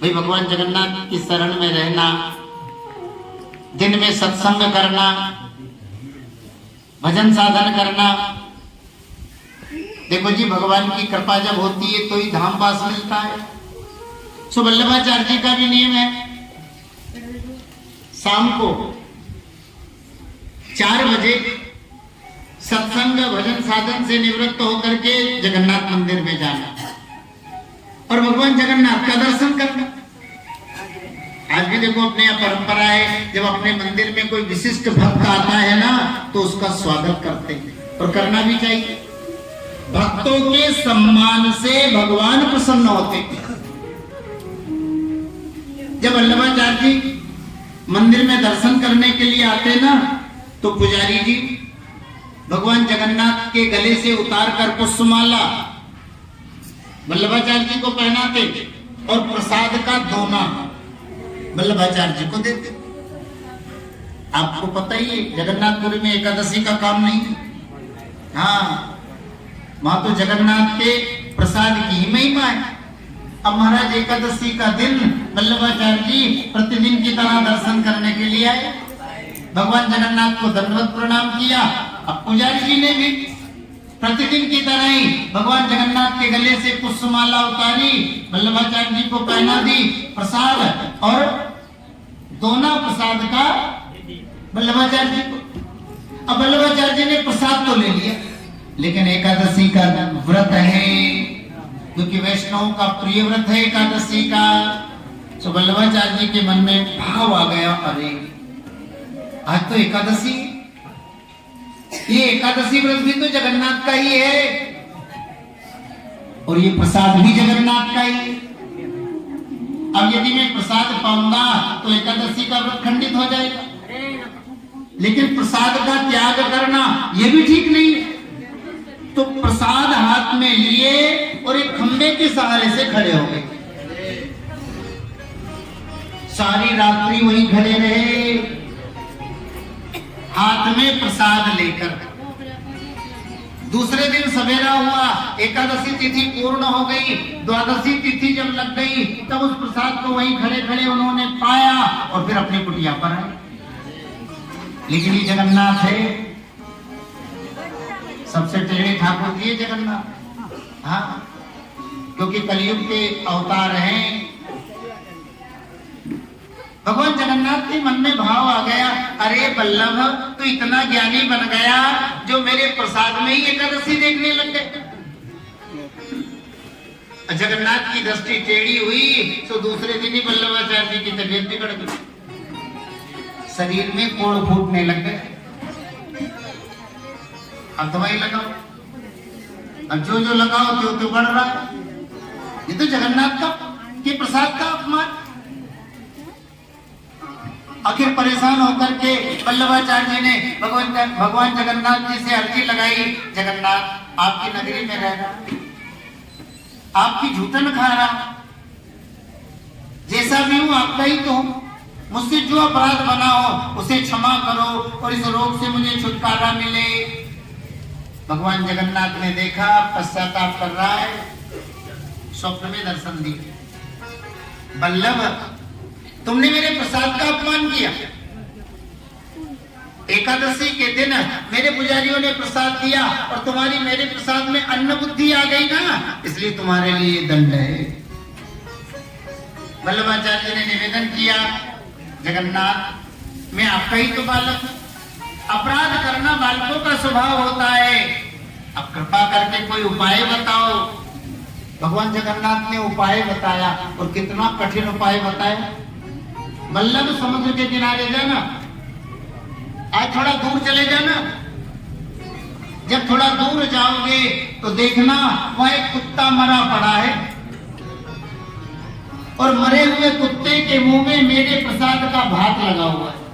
भाई भगवान जगन्नाथ की शरण में रहना, दिन में सत्संग करना, भजन साधन करना। देखो जी, भगवान की कृपा जब होती है तो ही धाम पास मिलता है। सो वल्लभाचार्य जी का भी नियम है, शाम को 4 बजे सत्संग भजन साधन से निवृत्त होकर के जगन्नाथ मंदिर में जाना और भगवान जगन्नाथ का दर्शन करना। आज भी देखो अपने यहाँ परंपरा है, जब अपने मंदिर में कोई विशिष्ट भक्त आता है ना तो उसका स्वागत करते हैं और करना भी चाहिए। भक्तों के सम्मान से भगवान प्रसन्न होते हैं। जब वल्लभाचार्य जी मंदिर में दर्शन करने के लिए आते ना तो पुजारी जी भगवान जगन्नाथ के गले से उतार कर पुष्पमाला वल्लभाचार्य जी को पहनाते और प्रसाद का दोना वल्लभाचार्य जी को देते। आपको पता ही है जगन्नाथपुरी में एकादशी का काम नहीं है। हाँ, वहां तो जगन्नाथ के प्रसाद की ही महिमा है। अब महाराज एकादशी का दिन वल्लभाचार्य जी प्रतिदिन की तरह दर्शन करने के लिए आए, भगवान जगन्नाथ को दंडवत प्रणाम किया। अब पुजारी जी ने भी प्रतिदिन की तरह ही भगवान जगन्नाथ के गले से पुष्पमाला उतारी, वल्लभाचार्य जी को पहना दी प्रसाद और दोना प्रसाद का वल्लभाचार्य जी को। अब वल्लभाचार्य जी ने प्रसाद तो ले लिया, लेकिन एकादशी का व्रत है, क्योंकि वैष्णवों का प्रिय व्रत है एकादशी का। तो वल्लभाचार्य जी के मन में भाव आ गया, अरे आज तो एकादशी, ये एकादशी व्रत भी तो जगन्नाथ का ही है और ये प्रसाद भी जगन्नाथ का ही है। अब यदि मैं प्रसाद पाऊंगा तो एकादशी का व्रत खंडित हो जाएगा, लेकिन प्रसाद का त्याग करना ये भी ठीक नहीं है। तो प्रसाद हाथ में लिए और एक खंबे के सहारे से खड़े हो गए। सारी रात्रि वहीं खड़े रहे, हाथ में प्रसाद लेकर। दूसरे दिन सवेरा हुआ, एकादशी तिथि पूर्ण हो गई, द्वादशी तिथि जब लग गई तब उस प्रसाद को वहीं खड़े खड़े उन्होंने पाया और फिर अपनी कुटिया पर आए। लेकिन ये जगन्नाथ है, सबसे टेढ़े ठाकुर जी जगन्नाथ। हाँ, क्योंकि कलयुग के अवतार हैं। भगवान जगन्नाथ के मन में भाव आ गया, अरे वल्लभ तो इतना ज्ञानी बन गया जो मेरे प्रसाद में ही एकादशी देखने लग गए। जगन्नाथ की दृष्टि टेढ़ी हुई तो दूसरे दिन ही वल्लभाचार्य जी की तबीयत बिगड़ गई, शरीर में कोड़ फूटने लग गए। अब दवाई लगाओ, अब जो लगाओ त्यो बढ़ रहा है। ये तो जगन्नाथ का के प्रसाद का अपमान। आखिर परेशान होकर के वल्लभाचार्य जी ने भगवान जगन्नाथ जी से अर्जी लगाई, जगन्नाथ आपकी नगरी में रह रहा, आपकी झूठन खा रहा, जैसा भी हूं आपका ही तो हूं, मुझसे जो अपराध बना हो उसे क्षमा करो और इस रोग से मुझे छुटकारा मिले। भगवान जगन्नाथ ने देखा पश्चाताप कर रहा है, स्वप्न में दर्शन दिए, वल्लभ तुमने मेरे प्रसाद का अपमान किया। एकादशी के दिन मेरे पुजारियों ने प्रसाद दिया और तुम्हारी मेरे प्रसाद में अन्न बुद्धि आ गई ना, इसलिए तुम्हारे लिए दंड है। वल्लभाचार्य ने निवेदन किया, जगन्नाथ मैं आपका ही तो बालक हूं, अपराध करना बालकों का स्वभाव होता है, अब कृपा करके कोई उपाय बताओ। भगवान जगन्नाथ ने उपाय बताया और कितना कठिन उपाय बताया। वल्लभ समुद्र के किनारे जाना, आज थोड़ा दूर चले जाना, जब थोड़ा दूर जाओगे तो देखना वहां एक कुत्ता मरा पड़ा है और मरे हुए कुत्ते के मुंह में मेरे प्रसाद का भात लगा हुआ है।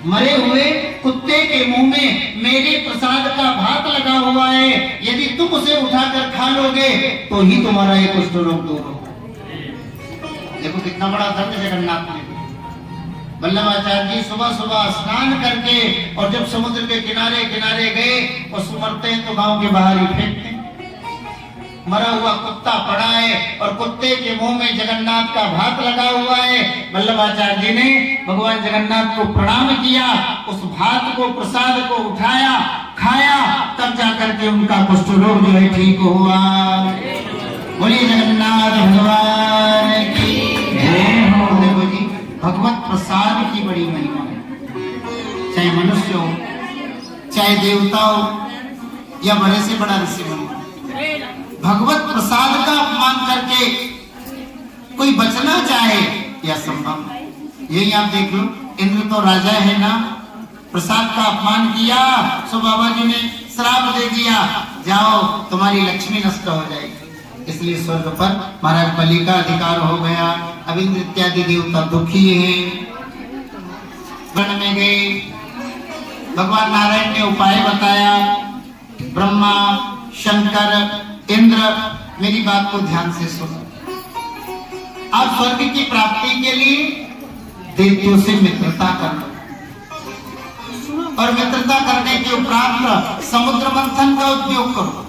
मरे हुए कुत्ते के मुंह में मेरे प्रसाद का भात लगा हुआ है, यदि तुम उसे उठाकर खा लोगे तो ही तुम्हारा ये कुष्ठ रोग दूर होगा। देखो कितना बड़ा धर्म जगन्नाथ ने। वल्लभाचार्य जी सुबह सुबह स्नान करके और जब समुद्र के किनारे किनारे गए और सुमरते हैं तो गांव के बाहर ही फेंकते हैं। मरा हुआ कुत्ता पड़ा है और कुत्ते के मुंह में जगन्नाथ का भात लगा हुआ है। वल्लभाचार्य जी ने भगवान जगन्नाथ को प्रणाम किया, उस भात को प्रसाद को उठाया, खाया, तब जाकर के उनका कुष्ठ रोग जो है ठीक हुआ। बोलिए जगन्नाथ भगवान की जय हो। देखो जी, भगवत प्रसाद की बड़ी महिमा है। चाहे मनुष्य हो, चाहे देवता हो, या बड़े से बड़ा ऋषि मुनि, भगवत प्रसाद का अपमान करके कोई बचना चाहे यह संभव। यही आप देख लो, इंद्र तो राजा है ना, प्रसाद का अपमान किया, सो बाबा जी ने श्राप दे दिया, जाओ तुम्हारी लक्ष्मी नष्ट हो जाएगी। इसलिए स्वर्ग पर महाराज बलि का अधिकार हो गया। अब इंद्र इत्यादि देवता दुखी है, वन में गए, भगवान नारायण ने उपाय बताया। ब्रह्मा, शंकर, इंद्र, मेरी बात को ध्यान से सुनो। आप स्वर्ग की प्राप्ति के लिए देवताओं से मित्रता कर लो, और मित्रता करने के उपरांत समुद्र मंथन का उपयोग करो।